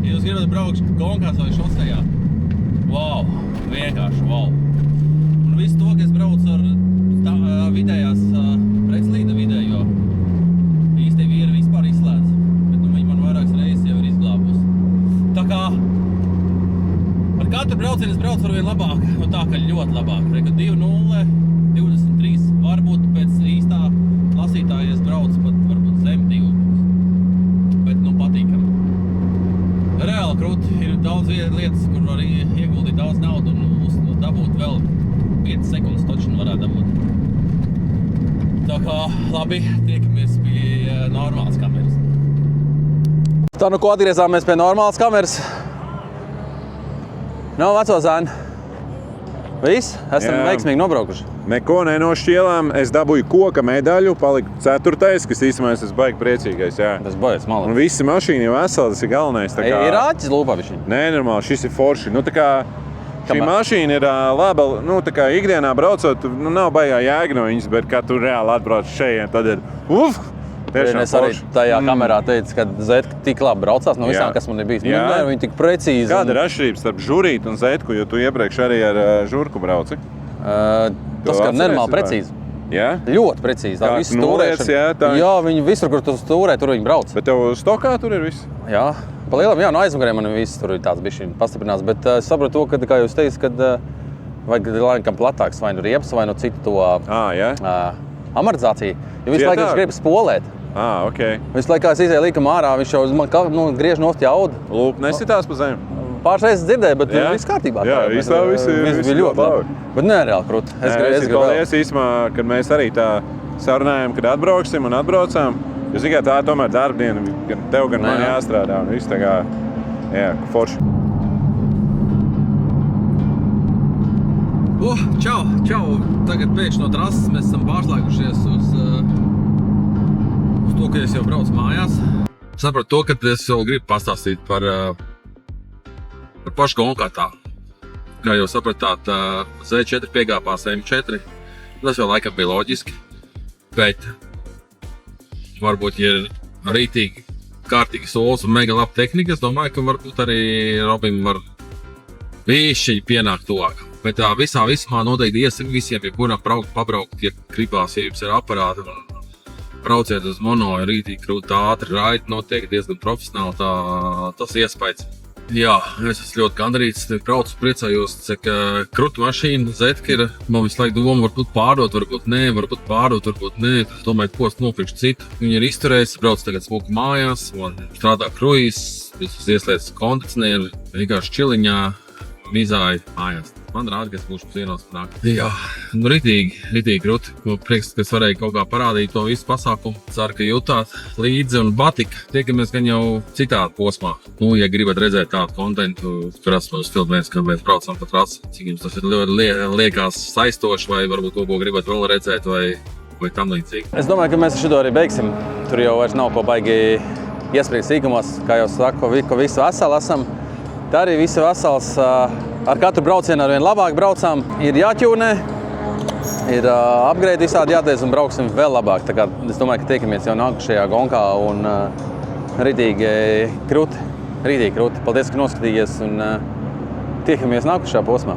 Ja jūs gribat braukt gonkās vai šosejā. Wow, vienkārši wow. Un visu to, ka es braucu ar vidējās pretslīda vidējo, īsti vīri vispār izslēdz. Bet viņi man vairākas reizes jau ir izglābusi. Tā kā ar katru braucienu es braucu arvien labāk, no tā, ka ļoti labāk. Reku 2.0, 23, varbūt pēc īstā lasītāja es braucu pat varbūt zem 2. Bet patīkam. Reāli krūti, ir daudz lietas, kur var ieguldīt daudz naudu un dabūt vēl 5 sekundes točinu varētu dabūt. Tā kā labi, tiekamies pie normālas kameras. Tā ko atgriezāmies pie normālas kameras. Nav veco zēnu. Viss, esam veiksmīgi nobraukuši.
Neko nenošķielām. Es dabūju koka medaļu, paliku 4. kas īstenībā es esmu baigi priecīgais. Jā.
Tas baies malā.
Un visi mašīni jau veseli, tas ir galvenais. Tā kā...
Ir āķis lūpā višķiņ?
Nē, normāli, šis ir forši. Tā kā šī mašīna ir laba, tā kā ikdienā braucot, nav baigā jēga no viņas, bet kā tu reāli atbrauc šeit, tad ir tiešām
es arī tajā kamerā teicu, ka Zetka tik labi braucās no visām, kas man ir bijis. Viņa tik precīzi.
Kāda ir atšķirības starp žurītu un Zetku, jo tu iepriekš arī ar žurku brauci?
Tas, ka nenormāli precīzi.
Jā?
Ļoti precīzi.
Tā visu stūrēšana.
Jā, viņi visur, kur tu stūrē, tur viņi brauc.
Bet tev stokā tur ir viss?
Jā. Pa lielam, jā, no aizmugurē man viss tur ir tāds bišķiņ pastiprinās, bet es saprotu to, ka, kā jūs teicat, kad vajag laikam platāks vai nu riepas, vai nu citu to amortizāciju. Jo visu laiku viņš grib spolēt.
Okay.
Visu laiku, kā es izēju līkam ārā, viņš jau man griež nost jaudu.
Lūk, nesitās pa zemi?
Pāris reizes dzirdēju, bet viss kārtībā.
Jā, viss bija ļoti labi.
Bet nereāli krūti.
Es gribu paldies īstumā, kad mēs arī tā sarunājam, kad atbrauksim un atbraucām. Jūs tikai tā tomēr darbdiena, gan tev, gan man jāstrādā un viss tā kā, forši.
Čau! Tagad pēkšņi no trases mēs esam pārslēgušies uz to, ka es jau braucu mājās. Sapratu to, ka es vēl gribu pastāstīt par pašu gonkātā. Kā jau sapratāt, Z4 piegāpās M4. Tas jau laikam bija loģiski. Bet varbūt, ja ir rītīgi kārtīgi solis un mega laba tehnika, es domāju, ka varbūt arī Robim var bišķiņi pienākt tuvāk. Bet tā vismā noteikti iesaku visiem, ja kuram pabraukt, ja gribās, ja jums ir aparāti, brauciet uz mono, rītīgi krūti ātri, raidi noteikti diezgan profesionāli, tas iespējas. Jā, es esmu ļoti gandarīts, braucu, priecājos, cik krūta mašīna, Zetka ir, man visu laiku doma, varbūt pārdot, varbūt nē, tomēr post nopirkšu citu. Viņa ir izturējusi, braucu tagad smuku mājās, man strādā kruīzes, visus ieslēdz kondicionieru, vienkārši čiliņā, mizāju mājās. Man rāda, ka es būšu zienos panākt. Jā, ritīgi krūti. Prieks, ka es varēju kaut kā parādīt to visu pasākumu. Ceru, ka jutāt līdzi un patika. Tiekamies gan jau citādi posmā. Ja gribat redzēt tādu kontentu, tur esmu uz filmēs, kad mēs braucam pa trasi. Cik jums tas ir ļoti liekas saistoši, vai varbūt kaut ko gribat vēl redzēt, vai tam līdzīgi. Es domāju, ka mēs ar šito arī beigsim. Tur jau vairs nav ko baigi iespriekt sīkumos. Kā jau saku, ka visi veseli esam. Tā arī visi vesels. Ar katru braucienu arvien labāk braucām. Ir jāķūnē, ir upgrade visādi jātaisa un brauksim vēl labāk. Tā kā es domāju, ka tiekamies jau nākušajā gonkā un ritīgi krūti. Paldies, ka noskatījies un tiekamies nākušajā posmā.